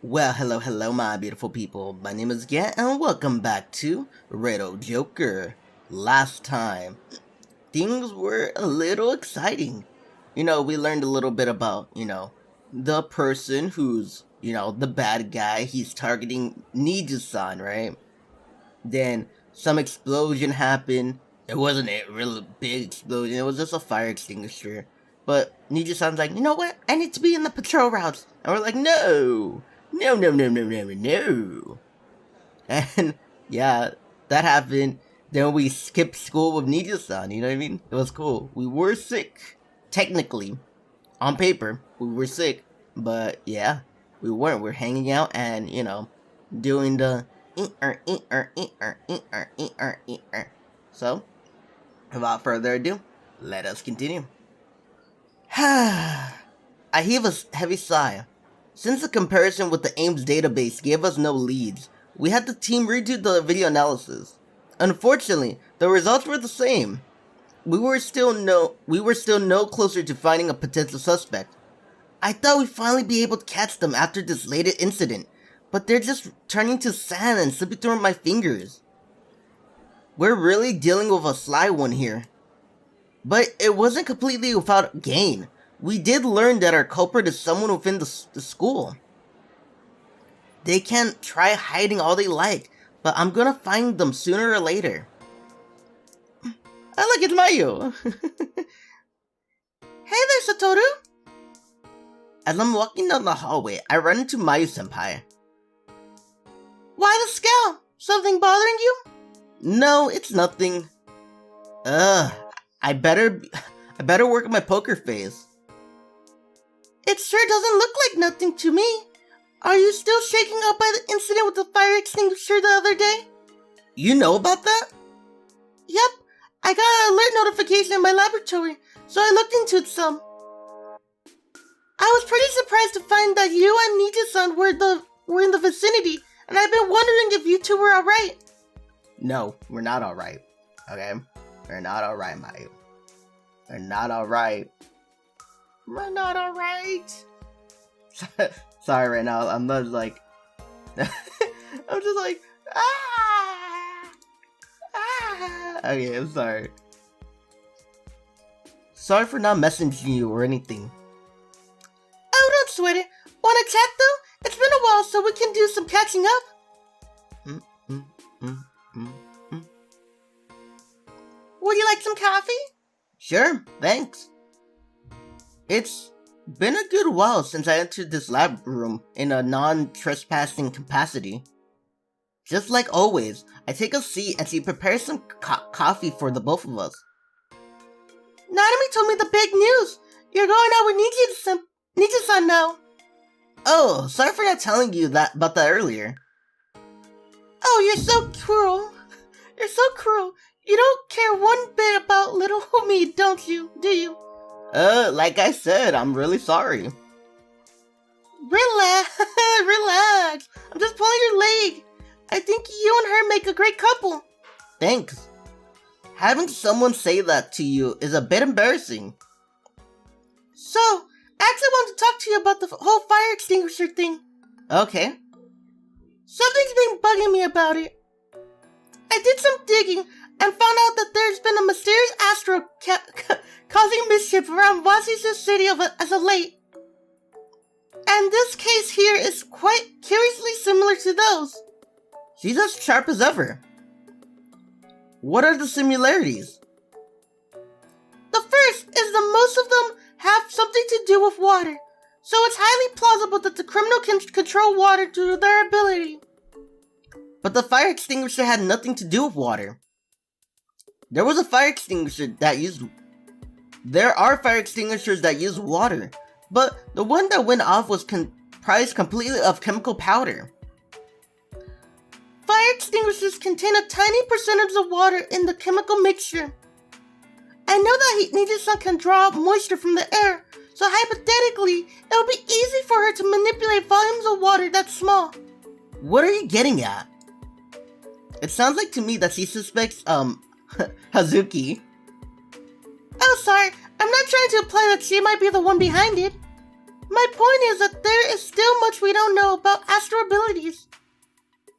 Well, hello, my beautiful people. My name is Gant, and welcome back to Riddle Joker. Last time, things were a little exciting. We learned a little bit about, the person who's, the bad guy. He's targeting Niju-san, right? Then some explosion happened. It wasn't a really big explosion, it was just a fire extinguisher. But Niju-san's like, you know what? I need to be in the patrol routes. And we're like, no. No. And yeah, that happened. Then we skipped school with Niju-san, you know what I mean? It was cool. We were sick. Technically, on paper, we were sick. But yeah, we weren't. We're hanging out and, doing the So, without further ado, let us continue. I heave a heavy sigh. Since the comparison with the AIMS database gave us no leads, we had the team redo the video analysis. Unfortunately, the results were the same. We were still no closer to finding a potential suspect. I thought we'd finally be able to catch them after this latest incident, but they're just turning to sand and slipping through my fingers. We're really dealing with a sly one here. But it wasn't completely without gain. We did learn that our culprit is someone within the school. They can try hiding all they like, but I'm gonna find them sooner or later. Oh look, it's Mayu! Hey there, Satoru! As I'm walking down the hallway, I run into Mayu-senpai. Why the scowl? Something bothering you? No, it's nothing. I better work on my poker face. It sure doesn't look like nothing to me. Are you still shaken up by the incident with the fire extinguisher the other day? You know about that? Yep, I got an alert notification in my laboratory, so I looked into it some. I was pretty surprised to find that you and Niju-san were in the vicinity, and I've been wondering if you two were alright. No, we're not alright. Okay? We're not alright, Mayu. We're not alright. We're not alright. Sorry right now, I'm not like... I'm just like... Okay, I'm sorry. Sorry for not messaging you or anything. Oh, don't sweat it. Wanna chat though? It's been a while, so we can do some catching up. Would you like some coffee? Sure, thanks. It's been a good while since I entered this lab room in a non-trespassing capacity. Just like always, I take a seat and she prepares some coffee for the both of us. Nanami told me the big news. You're going out with Niju-san now. Oh, sorry for not telling you about that earlier. Oh, you're so cruel. You're so cruel. You don't care one bit about little me, don't you? Do you? Like I said, I'm really sorry. Relax. I'm just pulling your leg. I think you and her make a great couple. Thanks. Having someone say that to you is a bit embarrassing. So, I actually wanted to talk to you about the whole fire extinguisher thing. Okay. Something's been bugging me about it. I did some digging and found out that there's been a mysterious astral causing mischief around Washington City as of late. And this case here is quite curiously similar to those. She's as sharp as ever. What are the similarities? The first is that most of them have something to do with water, so it's highly plausible that the criminal can control water due to their ability. But the fire extinguisher had nothing to do with water. There are fire extinguishers that use water, but the one that went off was comprised completely of chemical powder. Fire extinguishers contain a tiny percentage of water in the chemical mixture. I know that Niju-san can draw moisture from the air, so hypothetically, it would be easy for her to manipulate volumes of water that small. What are you getting at? It sounds like to me that she suspects, Hazuki. Oh, sorry. I'm not trying to imply that she might be the one behind it. My point is that there is still much we don't know about astral abilities.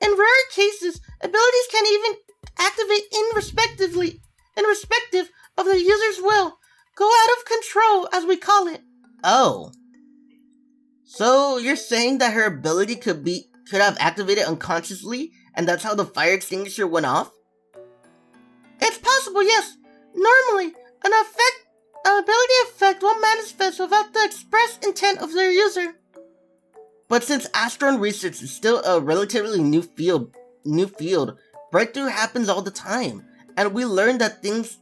In rare cases, abilities can even activate irrespective of the user's will. Go out of control, as we call it. Oh. So you're saying that her ability could have activated unconsciously, and that's how the fire extinguisher went off? It's possible, yes. Normally, an ability effect won't manifest without the express intent of their user. But since Astron research is still a relatively new field, breakthrough happens all the time, and we learn that things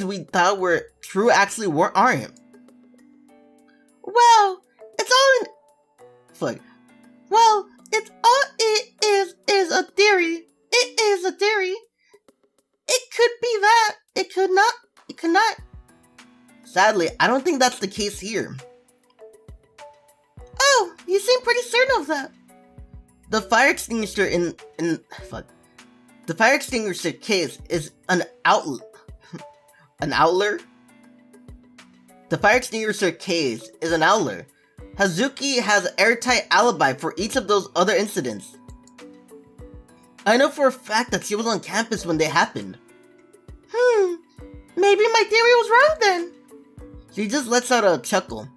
we thought were true actually aren't. Well, it's all it is a theory. It is a theory. It could be that. It could not. Sadly, I don't think that's the case here. Oh, you seem pretty certain of that. The fire extinguisher the fire extinguisher case is an outlet. An outlier? The fire extinguisher case is an outlier. Hazuki has an airtight alibi for each of those other incidents. I know for a fact that she was on campus when they happened. Maybe my theory was wrong then. She just lets out a chuckle.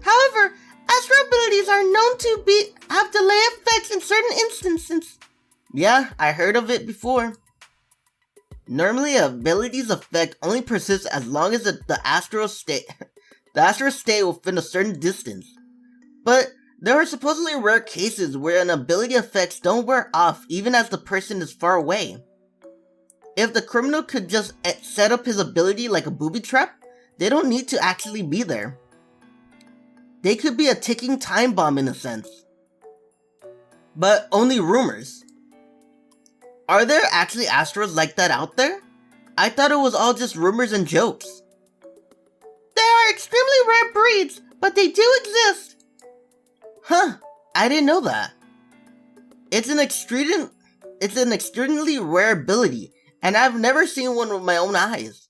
However, astral abilities are known to have delay effects in certain instances. Yeah, I heard of it before. Normally, abilities effect only persists as long as the astral state within a certain distance. But there are supposedly rare cases where an ability effects don't wear off even as the person is far away. If the criminal could just set up his ability like a booby trap, they don't need to actually be there. They could be a ticking time bomb in a sense. But only rumors. Are there actually Astrals like that out there? I thought it was all just rumors and jokes. There are extremely rare breeds, but they do exist. Huh, I didn't know that. It's an extremely rare ability, and I've never seen one with my own eyes.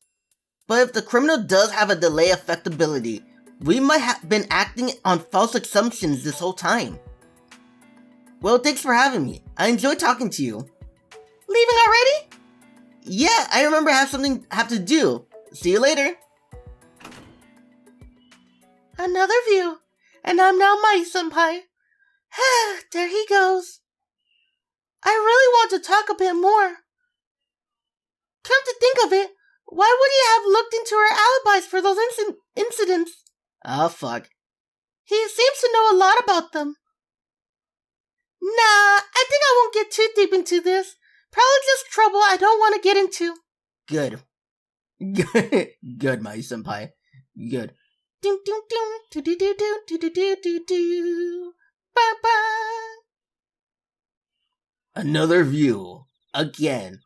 But if the criminal does have a delay effect ability, we might have been acting on false assumptions this whole time. Well, thanks for having me. I enjoyed talking to you. Leaving already? Yeah, I remember I have to do. See you later. Another view, and I'm now Mai-senpai. There he goes. I really want to talk a bit more. Come to think of it, why would he have looked into her alibis for those incidents? Oh, fuck. He seems to know a lot about them. Nah, I think I won't get too deep into this. Probably just trouble I don't want to get into. Good. Good, Mai-senpai. Good. Ding ding ding, do do do do do do do do do. Bye bye. Another view. Again.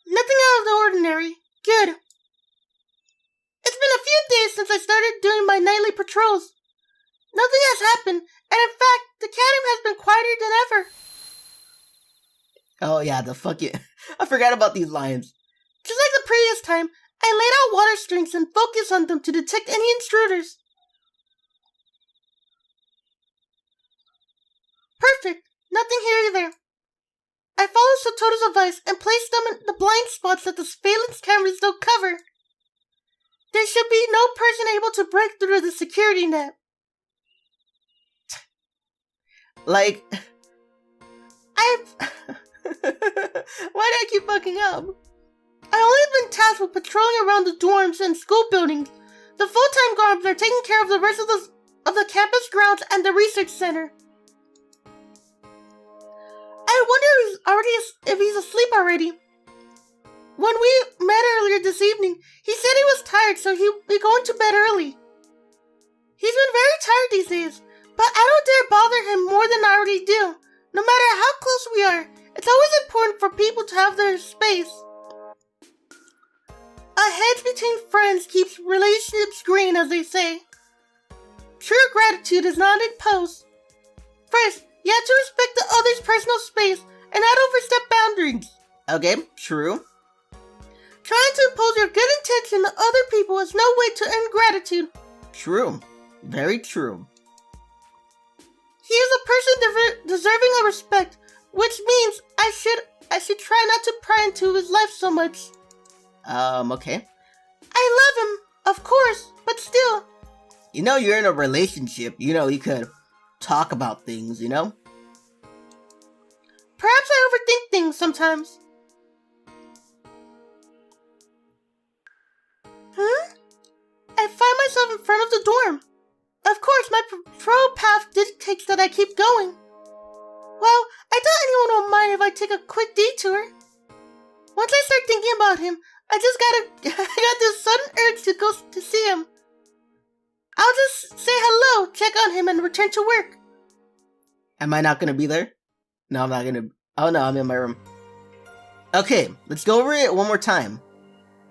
Nothing out of the ordinary. Good. It's been a few days since I started doing my nightly patrols. Nothing has happened, and in fact, the academy has been quieter than ever. Oh yeah, I forgot about these lines. Just like the previous time, I laid out water strings and focused on them to detect any intruders. Perfect. Nothing here either. I followed Satoru's advice and placed them in the blind spots that the surveillance cameras don't cover. There should be no person able to break through the security net. Like, why do I keep fucking up? I only been tasked with patrolling around the dorms and school buildings. The full-time guards are taking care of the rest of the campus grounds and the research center. I wonder if he's asleep already. When we met earlier this evening, he said he was tired, so he'll be going to bed early. He's been very tired these days, but I don't dare bother him more than I already do. No matter how close we are, it's always important for people to have their space. A hedge between friends keeps relationships green, as they say. True gratitude is not imposed. First, you have to respect the other's personal space and not overstep boundaries. Okay, true. Trying to impose your good intention on other people is no way to earn gratitude. True. Very true. He is a person deserving of respect, which means I should try not to pry into his life so much. Okay. I love him, of course, but still. You know, you're in a relationship, you could talk about things, Perhaps I overthink things sometimes. I find myself in front of the dorm. Of course, my patrol path dictates that I keep going. Well, I doubt anyone will mind if I take a quick detour. Once I start thinking about him, I got this sudden urge to go to see him. I'll just say hello, check on him, and return to work. Am I not gonna be there? No, I'm not gonna. Oh no, I'm in my room. Okay, let's go over it one more time.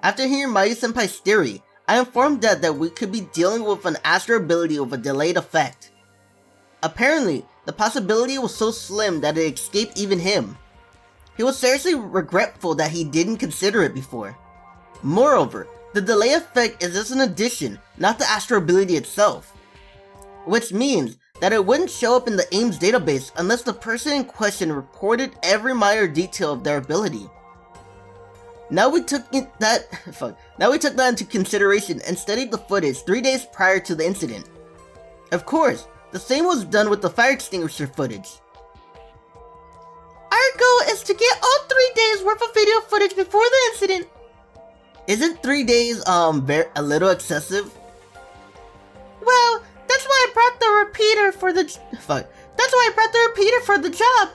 After hearing Mayu-senpai's theory, I informed Dad that we could be dealing with an astral ability with a delayed effect. Apparently, the possibility was so slim that it escaped even him. He was seriously regretful that he didn't consider it before. Moreover, the delay effect is just an addition, not the astral ability itself. Which means that it wouldn't show up in the AIMS database unless the person in question reported every minor detail of their ability. Now we took that into consideration and studied the footage 3 days prior to the incident. Of course, the same was done with the fire extinguisher footage. Our goal is to get all 3 days worth of video footage before the incident. Isn't 3 days a little excessive? Well, that's why I brought the repeater for the job.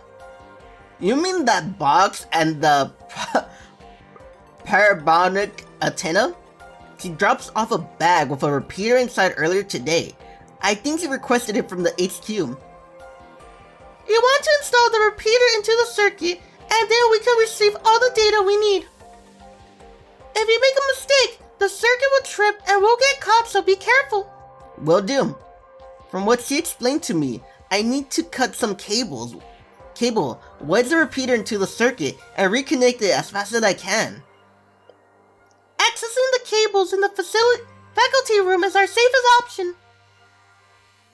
You mean that box and the parabolic antenna? She drops off a bag with a repeater inside earlier today. I think she requested it from the HQ. You want to install the repeater into the circuit, and then we can receive all the data we need. If you make a mistake, the circuit will trip and we'll get caught, so be careful. Will do. From what she explained to me, I need to cut some cable, wedge the repeater into the circuit, and reconnect it as fast as I can. Accessing the cables in the faculty room is our safest option.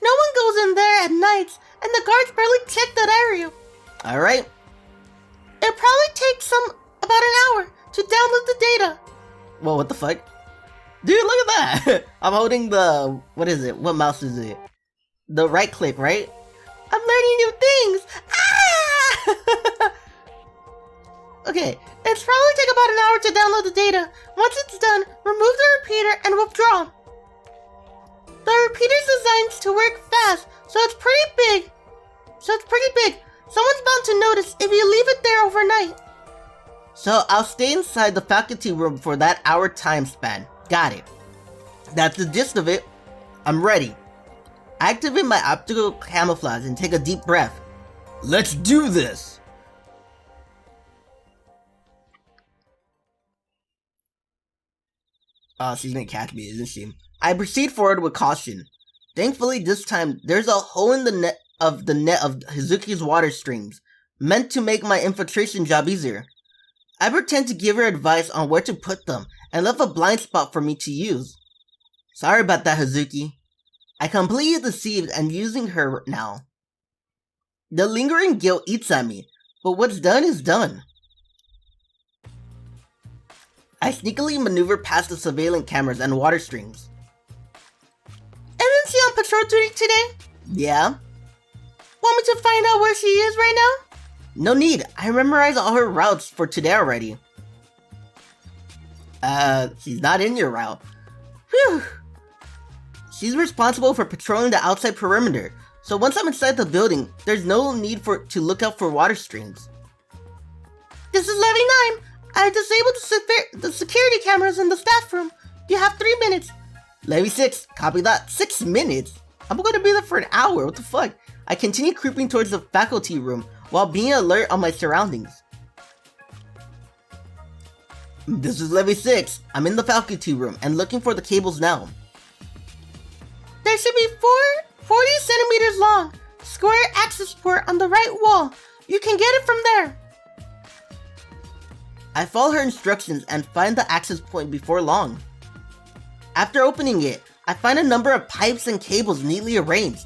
No one goes in there at nights, and the guards barely check that area. Alright. It'll probably take about an hour to download the data. Whoa, what the fuck? Dude, look at that! I'm holding the... what is it? What mouse is it? The right click, right? I'm learning new things! Ah! Okay, it's probably take about an hour to download the data. Once it's done, remove the repeater and withdraw. The repeater's designed to work fast, so it's pretty big. Someone's bound to notice if you leave it there overnight. So I'll stay inside the faculty room for that hour time span. Got it. That's the gist of it. I'm ready. I activate my optical camouflage and take a deep breath. Let's do this! Oh, she's gonna catch me, isn't she? I proceed forward with caution. Thankfully, this time, there's a hole in the net of Hazuki's water streams, meant to make my infiltration job easier. I pretend to give her advice on where to put them, and left a blind spot for me to use. Sorry about that, Hazuki. I completely deceived and using her now. The lingering guilt eats at me, but what's done is done. I sneakily maneuver past the surveillance cameras and water streams. Isn't she on patrol duty today? Yeah. Want me to find out where she is right now? No need, I memorized all her routes for today already. She's not in your route. Phew. She's responsible for patrolling the outside perimeter, so once I'm inside the building, there's no need to look out for water streams. This is Levy 9. I disabled the security cameras in the staff room. You have 3 minutes. Levy 6, copy that. 6 minutes? I'm gonna be there for an hour, what the fuck? I continue creeping towards the faculty room while being alert on my surroundings. This is Levy 6. I'm in the faculty room and looking for the cables now. There should be 40 centimeters long, square access port on the right wall. You can get it from there. I follow her instructions and find the access point before long. After opening it, I find a number of pipes and cables neatly arranged.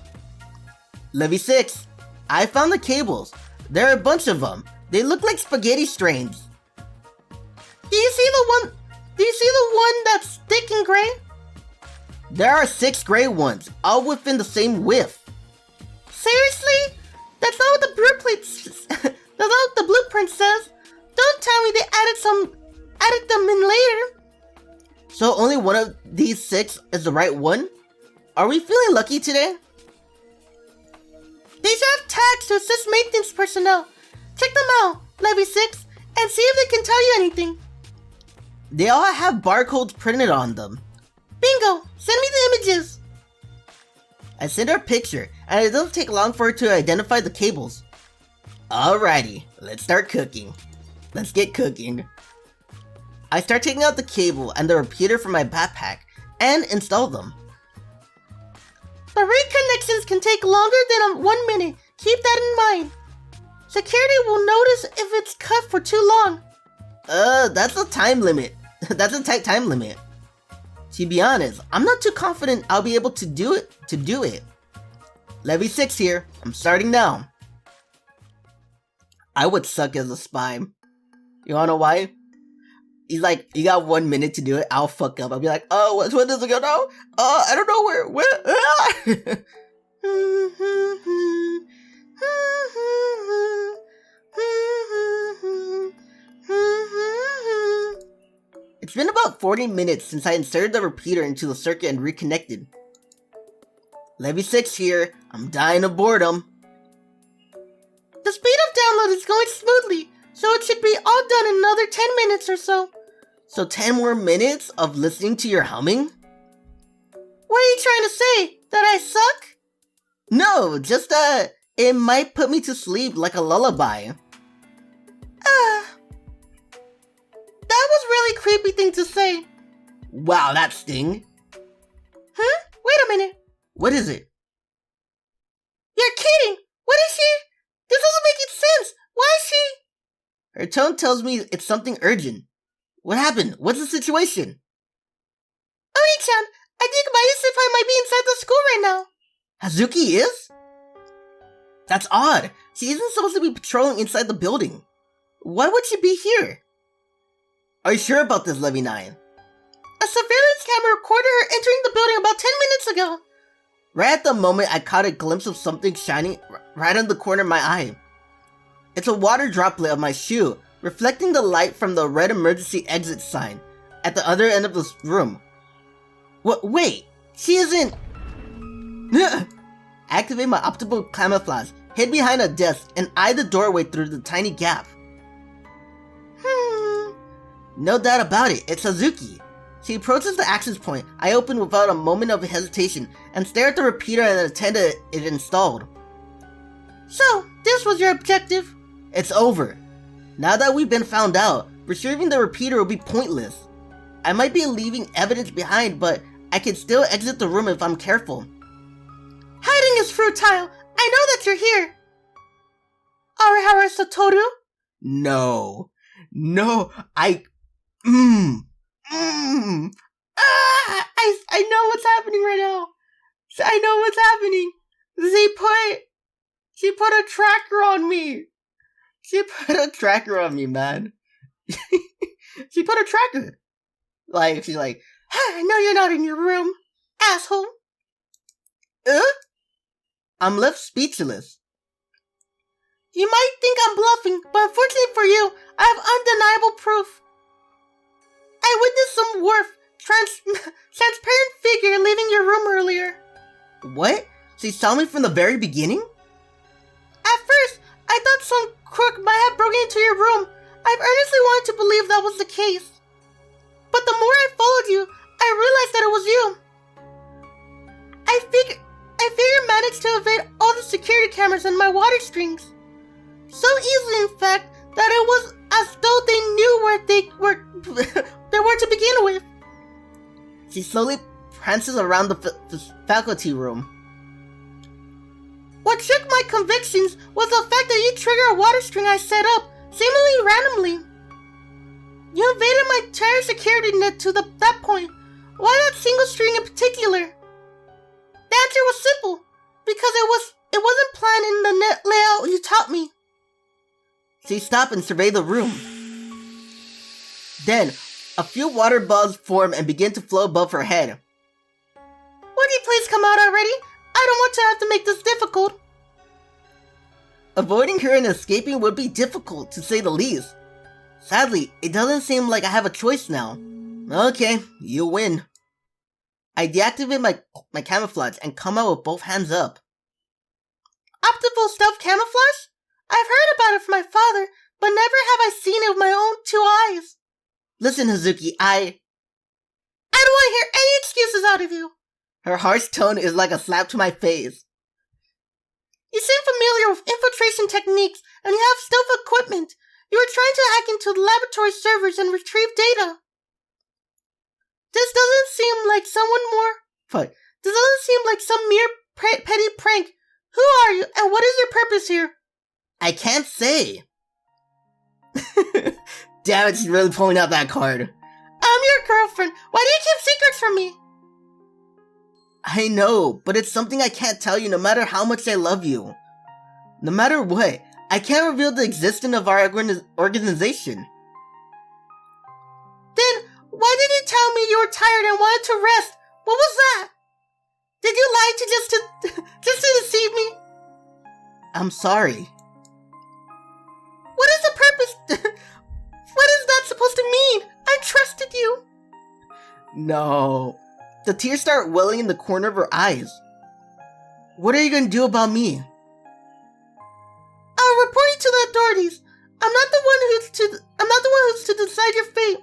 Levy 6. I found the cables. There are a bunch of them. They look like spaghetti strands. Do you see the one that's thick and gray? There are 6 gray ones, all within the same width. Seriously? That's not what the blueprint says. Don't tell me they added them in later. So only one of these 6 is the right one? Are we feeling lucky today? They should have tags to assist maintenance personnel. Check them out, Levy 6, and see if they can tell you anything. They all have barcodes printed on them. Bingo! Send me the images! I sent her a picture, and it doesn't take long for her to identify the cables. Alrighty, let's start cooking. Let's get cooking. I start taking out the cable and the repeater from my backpack, and install them. The reconnections can take longer than 1 minute. Keep that in mind. Security will notice if it's cut for too long. That's a time limit. That's a tight time limit. To be honest, I'm not too confident I'll be able to do it. Levy 6 here. I'm starting now. I would suck as a spy. You wanna know why? He's like, you got 1 minute to do it. I'll fuck up. I'll be like, oh, when does it go now? I don't know where. It's been about 40 minutes since I inserted the repeater into the circuit and reconnected. Levy 6 here. I'm dying of boredom. The speed of download is going smoothly, so it should be all done in another 10 minutes or so. So 10 more minutes of listening to your humming? What are you trying to say? That I suck? No, just it might put me to sleep like a lullaby. That was really creepy thing to say. Wow, that sting. Huh? Wait a minute. What is it? You're kidding! What is she? This doesn't make any sense! Why is she? Her tone tells me it's something urgent. What happened? What's the situation? Oni-chan, I think Mayu-senpai might be inside the school right now. Hazuki is? That's odd. She isn't supposed to be patrolling inside the building. Why would she be here? Are you sure about this, Levy 9? A surveillance camera recorded her entering the building about 10 minutes ago. Right at the moment, I caught a glimpse of something shining right in the corner of my eye. It's a water droplet of my shoe, reflecting the light from the red emergency exit sign at the other end of this room. Wait, she isn't... Activate my optical camouflage, hid behind a desk, and eye the doorway through the tiny gap. No doubt about it, it's Hazuki. She approaches the access point. I open without a moment of hesitation and stare at the repeater and attend to it installed. So, this was your objective? It's over. Now that we've been found out, retrieving the repeater will be pointless. I might be leaving evidence behind, but I can still exit the room if I'm careful. Hiding is futile. I know that you're here. Arihara Satoru? No, I know what's happening right now. I know what's happening. She put a tracker on me. She put a tracker on me, man. She put a tracker. Like, she's like, I know you're not in your room, asshole. I'm left speechless. You might think I'm bluffing, but unfortunately for you, I have undeniable proof. I witnessed some transparent figure leaving your room earlier. What? She saw me from the very beginning? At first, I thought some crook might have broken into your room. I've earnestly wanted to believe that was the case. But the more I followed you, I realized that it was you. I figure managed to evade all the security cameras and my water strings. So easily, in fact, that it was as though they knew where they were to begin with. She slowly prances around the faculty room. What shook my convictions was the fact that you triggered a water string I set up, seemingly randomly. You invaded my entire security net to that point. Why that single string in particular? The answer was simple, because it wasn't planned in the net layout you taught me. She stopped and surveyed the room. Then, a few water balls form and begin to float above her head. Would you please come out already? I don't want to have to make this difficult. Avoiding her and escaping would be difficult, to say the least. Sadly, it doesn't seem like I have a choice now. Okay, you win. I deactivate my camouflage and come out with both hands up. Optical stealth camouflage? I've heard about it from my father, but never have I seen it with my own 2 eyes. Listen, Hazuki, I don't want to hear any excuses out of you. Her harsh tone is like a slap to my face. You seem familiar with infiltration techniques, and you have stealth equipment. You were trying to hack into the laboratory servers and retrieve data. This doesn't seem like This doesn't seem like some mere petty prank. Who are you, and what is your purpose here? I can't say. Damn it, she's really pulling out that card. I'm your girlfriend. Why do you keep secrets from me? I know, but it's something I can't tell you no matter how much I love you. No matter what, I can't reveal the existence of our organization. Then, why did you tell me you were tired and wanted to rest? What was that? Did you lie to just to deceive me? I'm sorry. What is the purpose? What is that supposed to mean? I trusted you. No. The tears start welling in the corner of her eyes. What are you gonna do about me? I'll report you to the authorities. I'm not the one who's to decide your fate.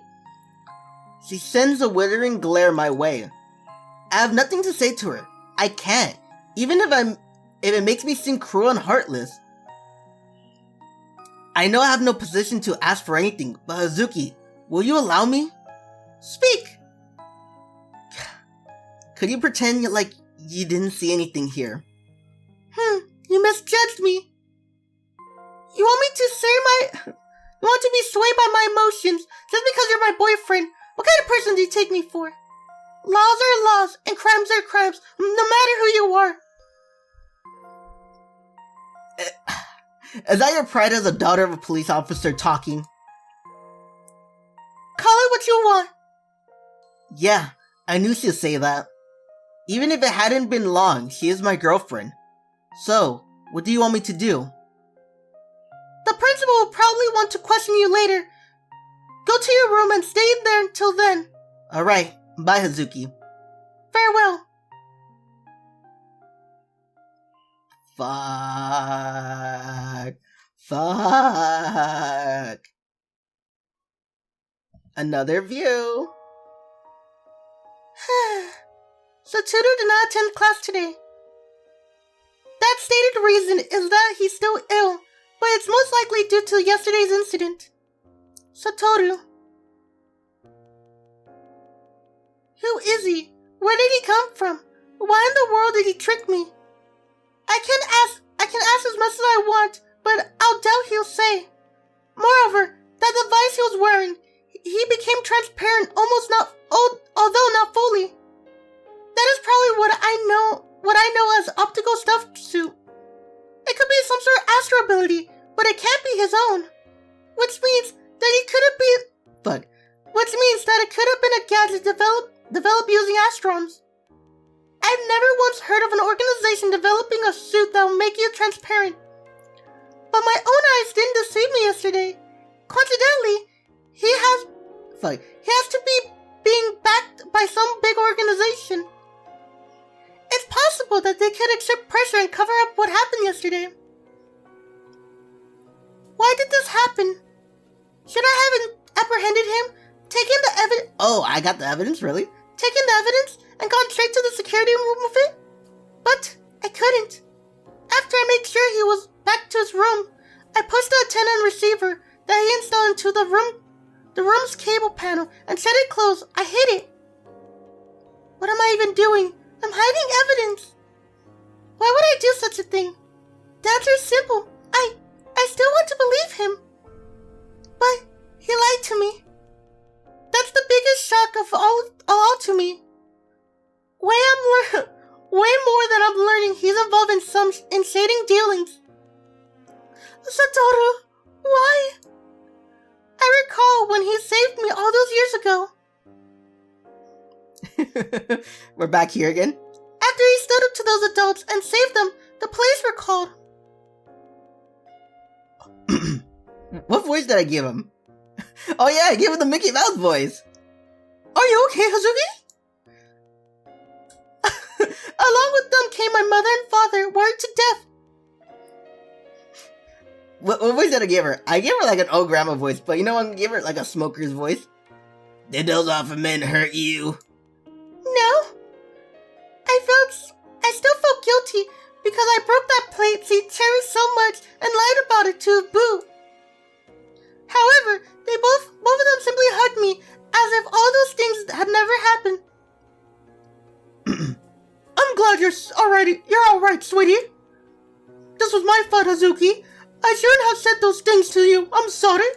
She sends a withering glare my way. I have nothing to say to her. I can't, even if it makes me seem cruel and heartless. I know I have no position to ask for anything, but Hazuki, will you allow me? Speak. Could you pretend like you didn't see anything here? You misjudged me. You want to be swayed by my emotions just because you're my boyfriend. What kind of person do you take me for? Laws are laws, and crimes are crimes, no matter who you are. Is that your pride as a daughter of a police officer talking? Call it what you want. Yeah, I knew she'd say that. Even if it hadn't been long, she is my girlfriend. So, what do you want me to do? The principal will probably want to question you later. Go to your room and stay there until then. Alright, bye Hazuki. Farewell. Fuck. Another view. Satoru did not attend class today. That stated reason is that he's still ill, but it's most likely due to yesterday's incident. Satoru. Who is he? Where did he come from? Why in the world did he trick me? I can ask as much as I want, but I'll doubt he'll say. Moreover, that device he was wearing, he became transparent although not fully. That is probably what I know as optical stuffed suit. It could be some sort of astral ability, but it can't be his own. Which means that it could have been a gadget developed using Astrons. I've never once heard of an organization developing a suit that will make you transparent. But my own eyes didn't deceive me yesterday. Coincidentally, he has to be being backed by some big organization. It's possible that they could exert pressure and cover up what happened yesterday. Why did this happen? Should I have apprehended him, taken the evidence? Oh, I got the evidence, really? Taken the evidence and gone straight to the security room with it? But I couldn't. After I made sure he was back to his room, I pushed the antenna and receiver that he installed into the room's cable panel and set it closed. I hid it. What am I even doing? I'm hiding evidence. Why would I do such a thing? The answer is simple. I still want to believe him. But he lied to me. That's the biggest shock of all to me. Way more inciting dealings. Satoru, why? I recall when he saved me all those years ago. We're back here again? After he stood up to those adults and saved them, the police were called. What voice did I give him? Oh yeah, I gave him the Mickey Mouse voice. Are you okay, Hazuki? Along with them came my mother and father, worried to death. What voice did I give her? I gave her like an old grandma voice, but you know what? I gave her like a smoker's voice. Did those awful men hurt you? No. I still felt guilty because I broke that plate he cherished so much and lied about it to Boo. However, both of them simply hugged me as if all those things had never happened. I'm glad you're alright, sweetie. This was my fault, Hazuki. I shouldn't have said those things to you. I'm sorry.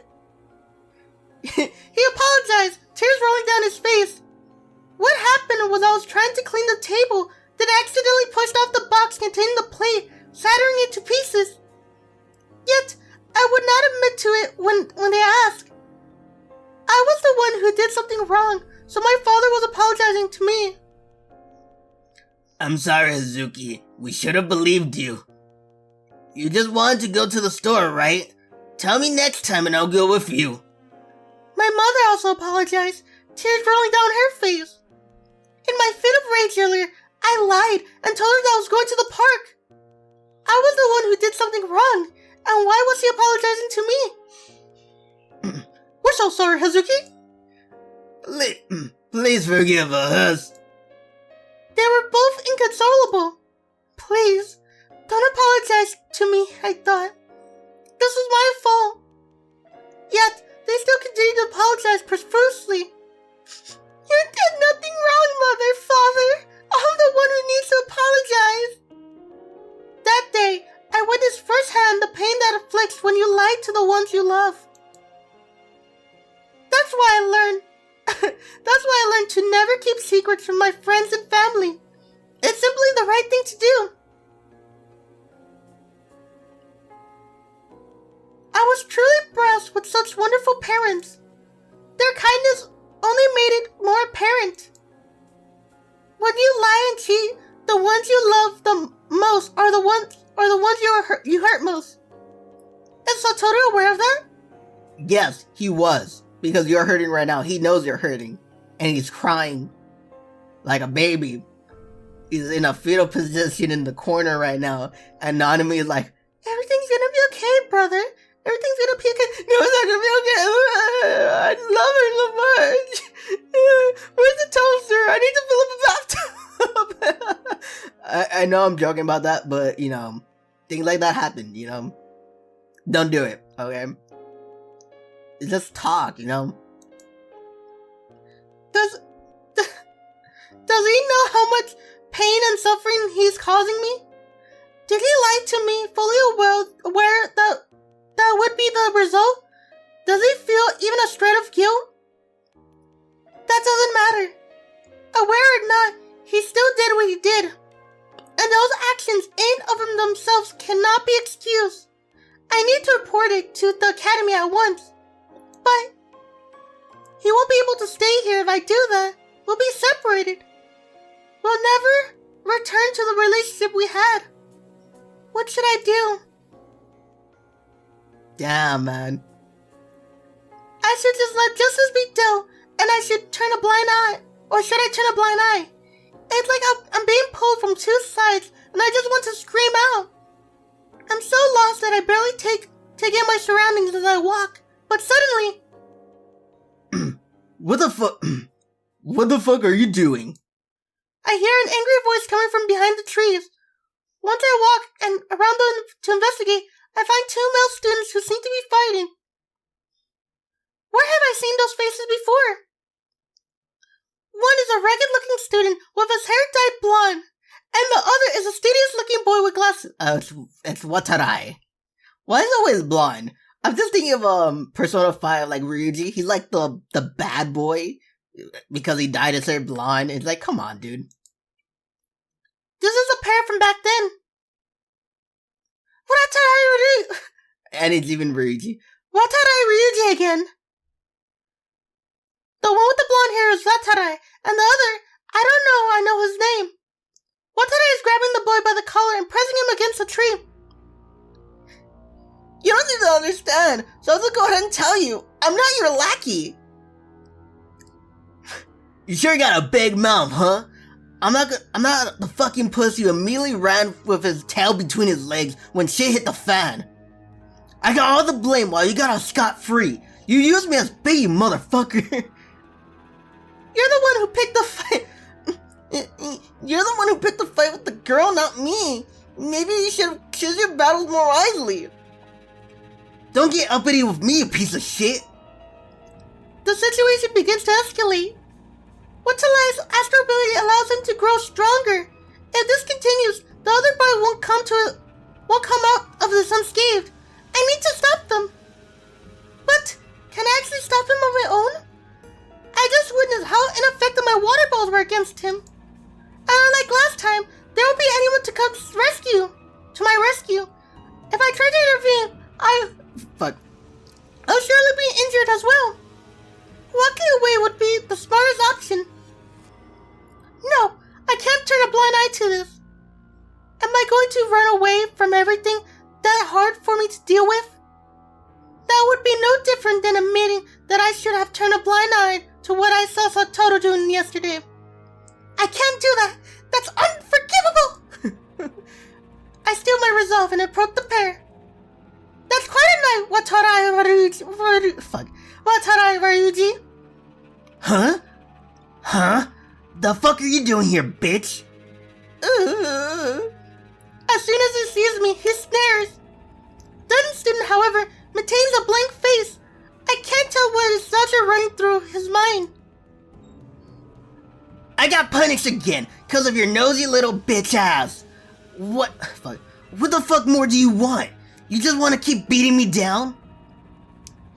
He apologized, tears rolling down his face. What happened was I was trying to clean the table, then accidentally pushed off the box containing the plate, shattering it to pieces. Yet, I would not admit to it when they asked. I was the one who did something wrong, so my father was apologizing to me. I'm sorry, Hazuki. We should have believed you. You just wanted to go to the store, right? Tell me next time and I'll go with you. My mother also apologized, tears rolling down her face. In my fit of rage earlier, I lied and told her that I was going to the park. I was the one who did something wrong, and why was he apologizing to me? We're so sorry, Hazuki. Please forgive us. They were both inconsolable. Please, don't apologize to me, I thought. This was my fault. Yet, they still continued to apologize profusely. You did nothing wrong, Mother, Father. I'm the one who needs to apologize. That day, I witnessed firsthand the pain that afflicts when you lie to the ones you love. That's why I learned to never keep secrets from my friends and family. It's simply the right thing to do. I was truly blessed with such wonderful parents. Their kindness only made it more apparent. When you lie and cheat, the ones you love the most are the ones you hurt most. Is Satoru aware of that? Yes, he was. Because you're hurting right now. He knows you're hurting. And he's crying. Like a baby. He's in a fetal position in the corner right now. And Nanami is like, everything's gonna be okay, brother. Everything's gonna be okay. No, it's not gonna be okay. I love her so much. Where's the toaster? I need to fill up a bathtub. I know I'm joking about that, but, you know, things like that happen, you know. Don't do it, okay? Just talk, you know. Does he know how much pain and suffering he's causing me? Did he lie to me, fully aware that would be the result? Does he feel even a shred of guilt? That doesn't matter. Aware or not, he still did what he did. And those actions in of themselves cannot be excused. I need to report it to the academy at once. But he won't be able to stay here if I do that. We'll be separated. We'll never return to the relationship we had. What should I do? Damn, man. I should just let justice be dealt, and I should turn a blind eye. Or should I turn a blind eye? It's like I'm being pulled from two sides, and I just want to scream out. I'm so lost that I barely take in my surroundings as I walk. But suddenly... What the fuck are you doing? I hear an angry voice coming from behind the trees. Once I walk around them to investigate, I find two male students who seem to be fighting. Where have I seen those faces before? One is a ragged-looking student with his hair dyed blonde, and the other is a studious-looking boy with glasses. It's Watarai. Why is he always blonde? I'm just thinking of Persona 5, like Ryuji. He's like the bad boy because he dyed his hair blonde. It's like, come on, dude. This is a pair from back then. Watarai And it's even Ryuji. Ryuji again. The one with the blonde hair is Watarai, and the other, I know his name. Watarai is grabbing the boy by the collar and pressing him against a tree. You don't need to understand, so I'll just go ahead and tell you. I'm not your lackey. You sure got a big mouth, huh? I'm not the fucking pussy who immediately ran with his tail between his legs when shit hit the fan. I got all the blame while you got off scot-free. You used me as bait, you motherfucker. You're the one who picked the fight. You're the one who picked the fight with the girl, not me. Maybe you should choose your battles more wisely. Don't get uppity with me, you piece of shit. The situation begins to escalate. Watarai's astral ability allows him to grow stronger. If this continues, the other boy won't come out of this unscathed. I need to stop them. But can I actually stop him on my own? I just witnessed how ineffective my water balls were against him. And unlike last time, there won't be anyone to come to my rescue. If I try to intervene, I'll surely be injured as well. Walking away would be the smartest option. No, I can't turn a blind eye to this. Am I going to run away from everything that hard for me to deal with? That would be no different than admitting that I should have turned a blind eye to what I saw Satoru doing yesterday. I can't do that. That's unforgivable. I steeled my resolve and approached the pair. That's quite a night, Watarai Ryuji. Huh? The fuck are you doing here, bitch? As soon as he sees me, he snares. Dunstan, however, maintains a blank face. I can't tell what is such a running through his mind. I got punished again, cause of your nosy little bitch ass. What the fuck more do you want? You just want to keep beating me down?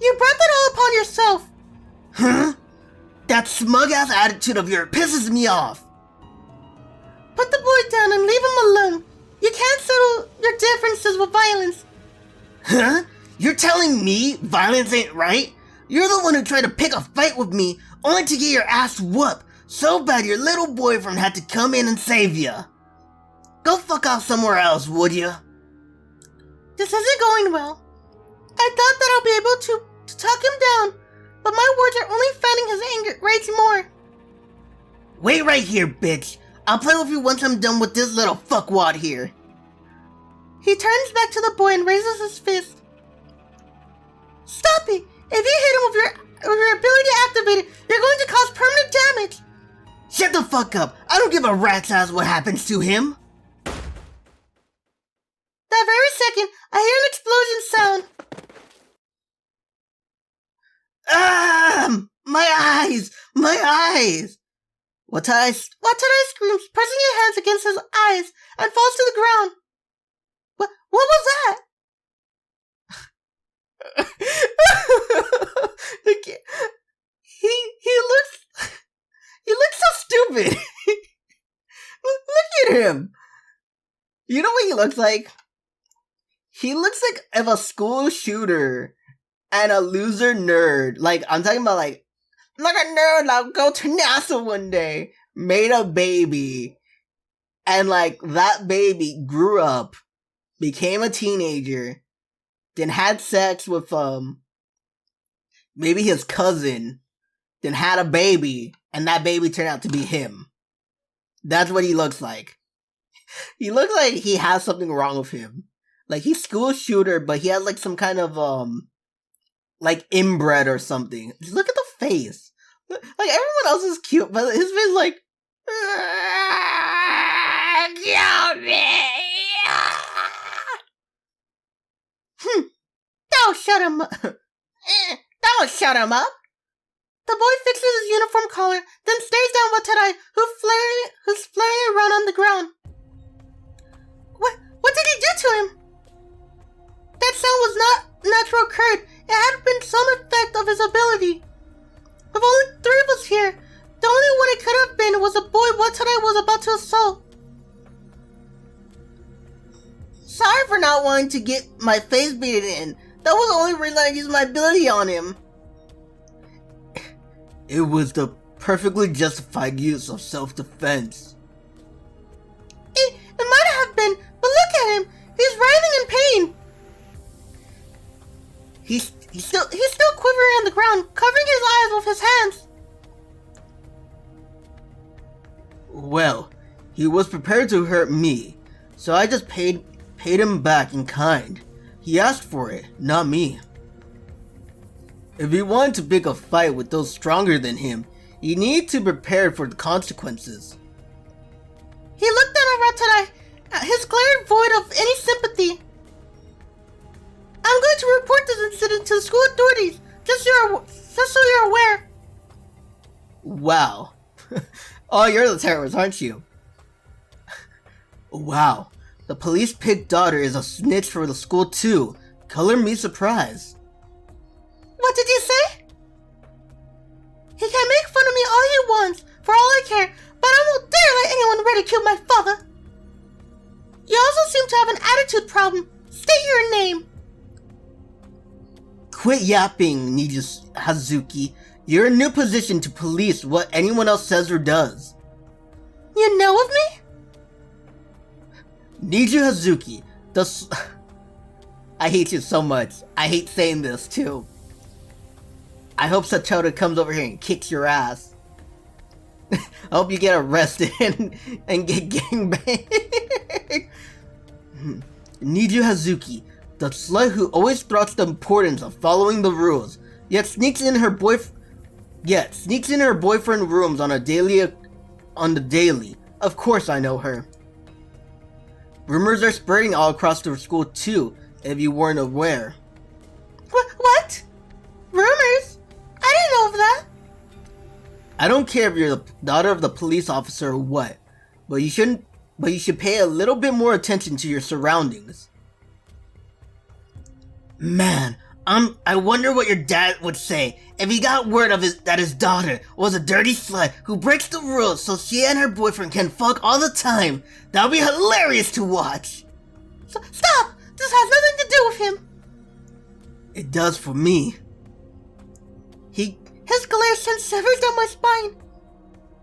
You brought that all upon yourself. Huh? That smug-ass attitude of yours pisses me off. Put the boy down and leave him alone. You can't settle your differences with violence. Huh? You're telling me violence ain't right? You're the one who tried to pick a fight with me, only to get your ass whooped so bad your little boyfriend had to come in and save ya. Go fuck off somewhere else, would ya? This isn't going well. I thought that I'll be able to talk him down, but my words are only fanning his anger rage more. Wait right here, bitch. I'll play with you once I'm done with this little fuckwad here. He turns back to the boy and raises his fist. Stop it! If you hit him with your ability activated, you're going to cause permanent damage. Shut the fuck up. I don't give a rat's ass what happens to him. That very second, I hear an explosion sound. My eyes! Watarai screams, pressing his hands against his eyes, and falls to the ground. What was that? He looks so stupid. Look at him. You know what he looks like? He looks like if a school shooter and a loser nerd, like I'm talking about like a nerd, I'll go to NASA one day, made a baby, and like that baby grew up, became a teenager, then had sex with maybe his cousin, then had a baby, and that baby turned out to be him. That's what he looks like. He looks like he has something wrong with him. Like, he's school shooter, but he has, like, some kind of, like, inbred or something. Just look at the face. Like, everyone else is cute, but his face is like, kill me! Don't shut him up. Don't shut him up! The boy fixes his uniform collar, then stares down Watarai, who's flaring around on the ground. What did he do to him? That sound was not natural occurred. It had been some effect of his ability. With only 3 of us here, the only one it could have been was a boy Watarai was about to assault. sorry for not wanting to get my face beaten in. That was the only reason I used my ability on him. It was the perfectly justified use of self-defense. It might have been, but look at him. He's writhing in pain. He's still quivering on the ground, covering his eyes with his hands. Well, he was prepared to hurt me, so I just paid him back in kind. He asked for it, not me. If he wanted to pick a fight with those stronger than him, he needed to prepare for the consequences. He looked at Aratara, his glare void of any sympathy. I'm going to report this incident to the school authorities, just so you're aware. Wow. Oh, you're the terrorist, aren't you? Wow. The police pig daughter is a snitch for the school too. Color me surprised. What did you say? He can make fun of me all he wants, for all I care, but I won't dare let anyone ridicule my father. You also seem to have an attitude problem. State your name. Quit yapping, Hazuki. You're in a new position to police what anyone else says or does. You know of me? Hazuki, I hate you so much. I hate saying this too. I hope Satoru comes over here and kicks your ass. I hope you get arrested and get gangbanged. Hazuki, the slut who always throws the importance of following the rules, yet sneaks in her boyfriend rooms on the daily. Of course I know her. Rumors are spreading all across the school too, if you weren't aware. What? Rumors? I didn't know of that. I don't care if you're the daughter of the police officer or what, but you should pay a little bit more attention to your surroundings. Man, I wonder what your dad would say if he got word of that his daughter was a dirty slut who breaks the rules so she and her boyfriend can fuck all the time. That would be hilarious to watch. Stop! This has nothing to do with him. It does for me. His glare sends shivers down my spine.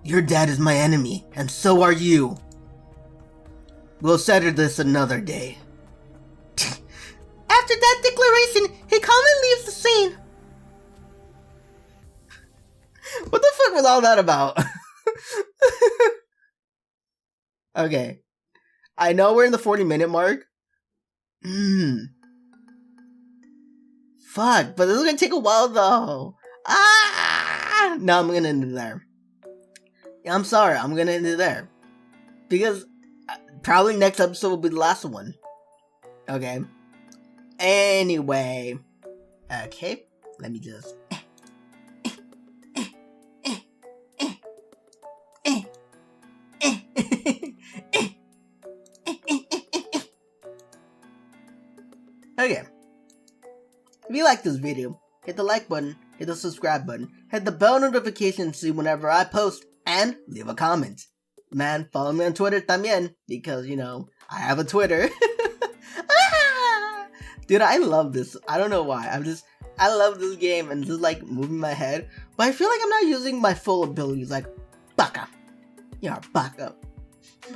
Your dad is my enemy, and so are you. We'll settle this another day. After that declaration, he calmly leaves the scene. What the fuck was all that about? Okay. I know we're in the 40-minute mark. Fuck, but this is gonna take a while though. No, I'm gonna end it there. I'm sorry, I'm gonna end it there. Because probably next episode will be the last one. Okay. Anyway. Okay. Let me just... Okay. If you like this video, hit the like button, hit the subscribe button, hit the bell notification to see whenever I post, and leave a comment. Man, follow me on Twitter también, because, you know, I have a Twitter. Dude, I love this. I don't know why. I love this game and just like moving my head. But I feel like I'm not using my full abilities, like, baka. You're a baka.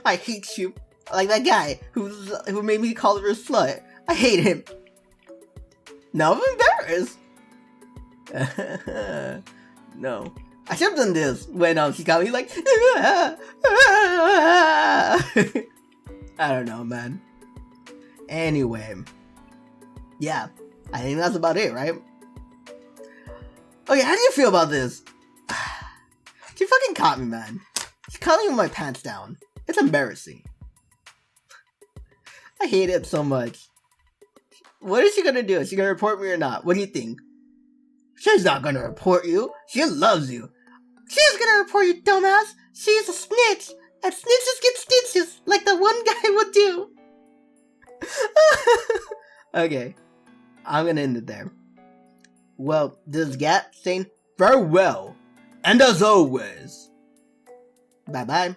I hate you. Like that guy who made me call her a slut. I hate him. Now I'm embarrassed. No. I should have done this when she got me like I don't know, man. Anyway. Yeah. I think that's about it, right? Okay, how do you feel about this? She fucking caught me, man. She's calling with my pants down. It's embarrassing. I hate it so much. What is she gonna do? Is she gonna report me or not? What do you think? She's not gonna report you. She loves you. She's gonna report you, dumbass. She's a snitch. And snitches get stitches, like the one guy would do. Okay. I'm gonna end it there. Well, this is Gat saying farewell. And as always, bye-bye.